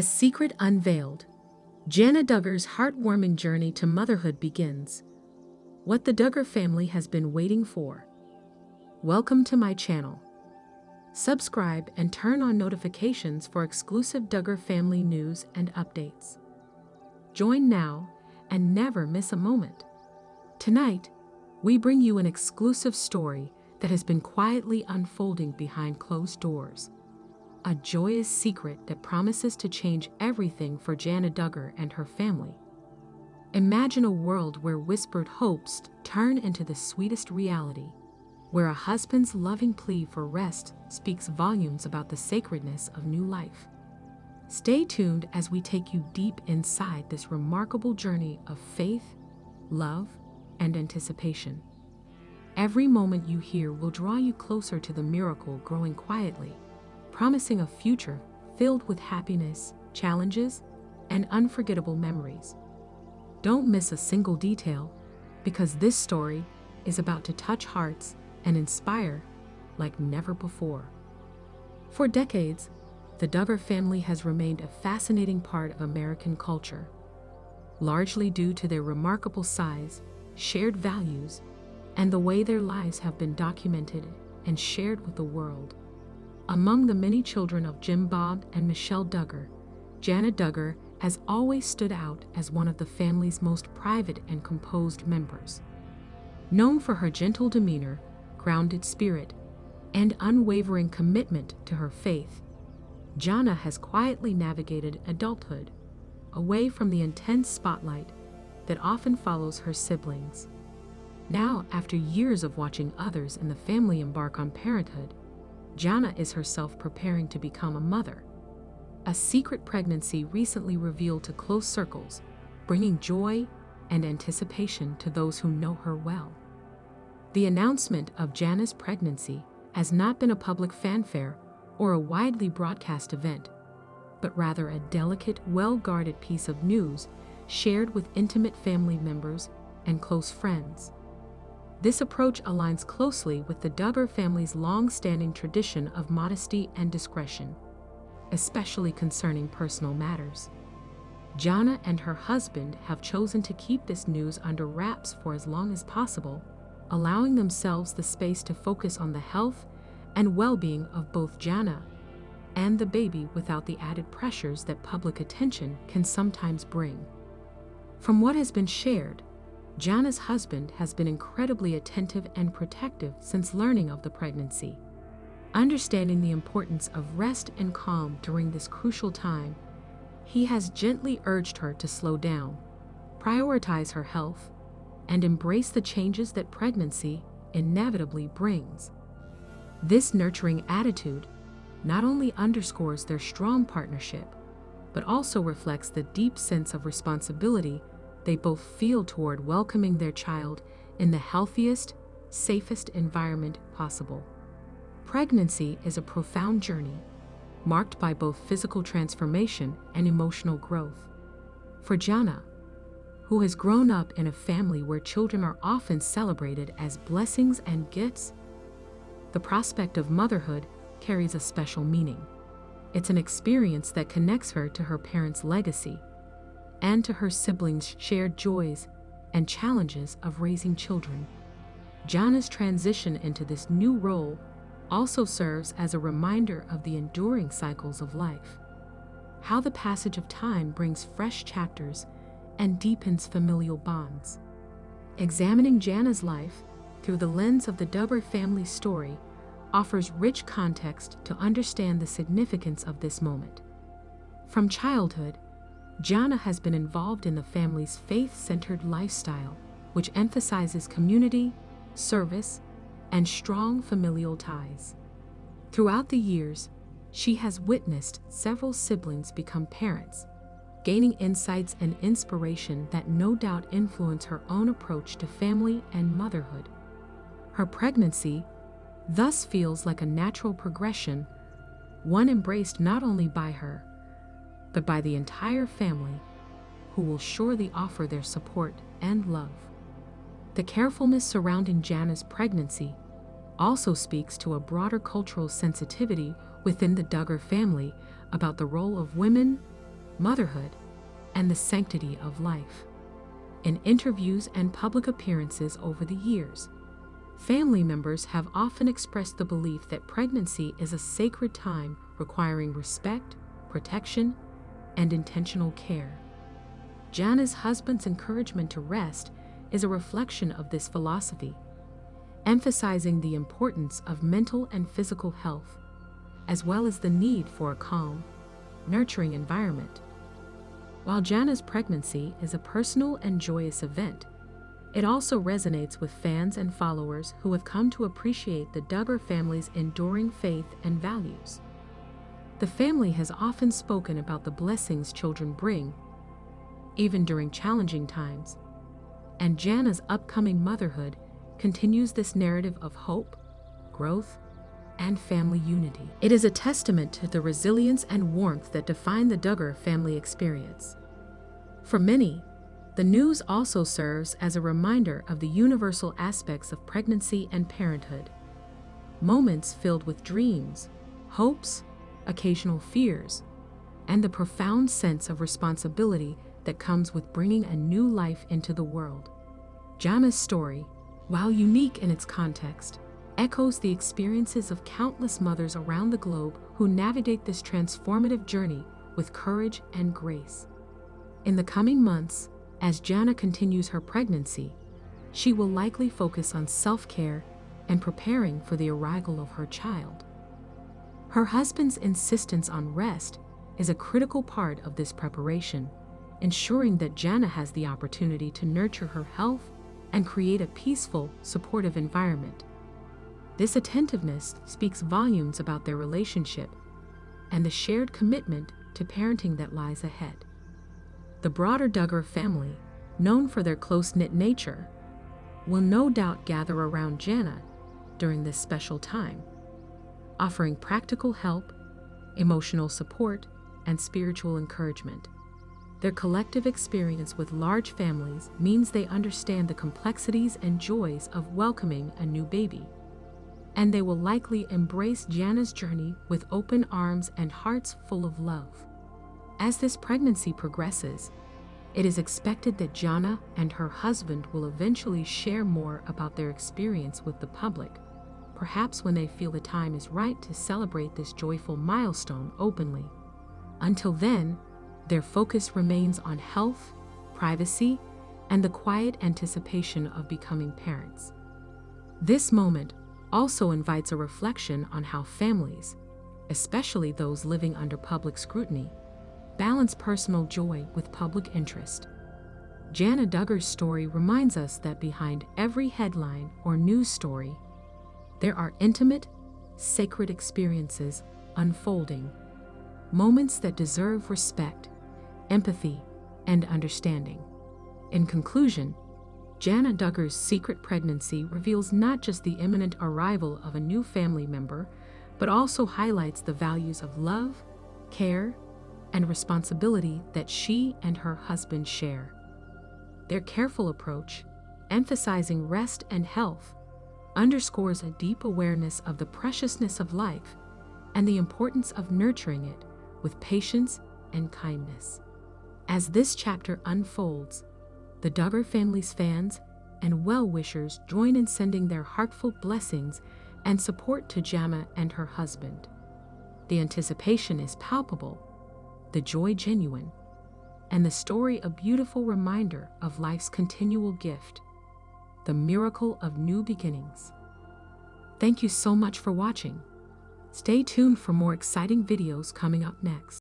A secret unveiled. Jana Duggar's heartwarming journey to motherhood begins. What the Duggar family has been waiting for. Welcome to my channel. Subscribe and turn on notifications for exclusive Duggar family news and updates. Join now and never miss a moment. Tonight, we bring you an exclusive story that has been quietly unfolding behind closed doors. A joyous secret that promises to change everything for Jana Duggar and her family. Imagine a world where whispered hopes turn into the sweetest reality, where a husband's loving plea for rest speaks volumes about the sacredness of new life. Stay tuned as we take you deep inside this remarkable journey of faith, love, and anticipation. Every moment you hear will draw you closer to the miracle growing quietly, promising a future filled with happiness, challenges, and unforgettable memories. Don't miss a single detail, because this story is about to touch hearts and inspire like never before. For decades, the Duggar family has remained a fascinating part of American culture, largely due to their remarkable size, shared values, and the way their lives have been documented and shared with the world. Among the many children of Jim Bob and Michelle Duggar, Jana Duggar has always stood out as one of the family's most private and composed members. Known for her gentle demeanor, grounded spirit, and unwavering commitment to her faith, Jana has quietly navigated adulthood, away from the intense spotlight that often follows her siblings. Now, after years of watching others in the family embark on parenthood, Jana is herself preparing to become a mother. A secret pregnancy recently revealed to close circles, bringing joy and anticipation to those who know her well. The announcement of Jana's pregnancy has not been a public fanfare or a widely broadcast event, but rather a delicate, well-guarded piece of news shared with intimate family members and close friends. This approach aligns closely with the Duggar family's long-standing tradition of modesty and discretion, especially concerning personal matters. Jana and her husband have chosen to keep this news under wraps for as long as possible, allowing themselves the space to focus on the health and well-being of both Jana and the baby without the added pressures that public attention can sometimes bring. From what has been shared, Jana's husband has been incredibly attentive and protective since learning of the pregnancy. Understanding the importance of rest and calm during this crucial time, he has gently urged her to slow down, prioritize her health, and embrace the changes that pregnancy inevitably brings. This nurturing attitude not only underscores their strong partnership, but also reflects the deep sense of responsibility they both feel toward welcoming their child in the healthiest, safest environment possible. Pregnancy is a profound journey, marked by both physical transformation and emotional growth. For Jana, who has grown up in a family where children are often celebrated as blessings and gifts, the prospect of motherhood carries a special meaning. It's an experience that connects her to her parents' legacy and to her siblings' shared joys and challenges of raising children. Jana's transition into this new role also serves as a reminder of the enduring cycles of life, how the passage of time brings fresh chapters and deepens familial bonds. Examining Jana's life through the lens of the Duggar family story offers rich context to understand the significance of this moment. From childhood, Jana has been involved in the family's faith-centered lifestyle, which emphasizes community, service, and strong familial ties. Throughout the years, she has witnessed several siblings become parents, gaining insights and inspiration that no doubt influence her own approach to family and motherhood. Her pregnancy thus feels like a natural progression, one embraced not only by her, but by the entire family, who will surely offer their support and love. The carefulness surrounding Jana's pregnancy also speaks to a broader cultural sensitivity within the Duggar family about the role of women motherhood, and the sanctity of life. In interviews and public appearances over the years, family members have often expressed the belief that pregnancy is a sacred time requiring respect, protection, and intentional care. Jana's husband's encouragement to rest is a reflection of this philosophy, emphasizing the importance of mental and physical health, as well as the need for a calm, nurturing environment. While Jana's pregnancy is a personal and joyous event, it also resonates with fans and followers who have come to appreciate the Duggar family's enduring faith and values. The family has often spoken about the blessings children bring, even during challenging times, and Jana's upcoming motherhood continues this narrative of hope, growth, and family unity. It is a testament to the resilience and warmth that define the Duggar family experience. For many, the news also serves as a reminder of the universal aspects of pregnancy and parenthood. Moments filled with dreams, hopes, occasional fears, and the profound sense of responsibility that comes with bringing a new life into the world. Jana's story, while unique in its context, echoes the experiences of countless mothers around the globe who navigate this transformative journey with courage and grace. In the coming months, as Jana continues her pregnancy, she will likely focus on self-care and preparing for the arrival of her child. Her husband's insistence on rest is a critical part of this preparation, ensuring that Jana has the opportunity to nurture her health and create a peaceful, supportive environment. This attentiveness speaks volumes about their relationship and the shared commitment to parenting that lies ahead. The broader Duggar family, known for their close-knit nature, will no doubt gather around Jana during this special time, offering practical help, emotional support, and spiritual encouragement. Their collective experience with large families means they understand the complexities and joys of welcoming a new baby, and they will likely embrace Jana's journey with open arms and hearts full of love. As this pregnancy progresses, it is expected that Jana and her husband will eventually share more about their experience with the public, perhaps when they feel the time is right to celebrate this joyful milestone openly. Until then, their focus remains on health, privacy, and the quiet anticipation of becoming parents. This moment also invites a reflection on how families, especially those living under public scrutiny, balance personal joy with public interest. Jana Duggar's story reminds us that behind every headline or news story, there are intimate, sacred experiences unfolding, moments that deserve respect, empathy, and understanding. In conclusion, Jana Duggar's secret pregnancy reveals not just the imminent arrival of a new family member, but also highlights the values of love, care, and responsibility that she and her husband share. Their careful approach, emphasizing rest and health, underscores a deep awareness of the preciousness of life and the importance of nurturing it with patience and kindness. As this chapter unfolds, the Duggar family's fans and well-wishers join in sending their heartfelt blessings and support to Jana and her husband. The anticipation is palpable, the joy genuine, and the story a beautiful reminder of life's continual gift, the miracle of new beginnings. Thank you so much for watching. Stay tuned for more exciting videos coming up next.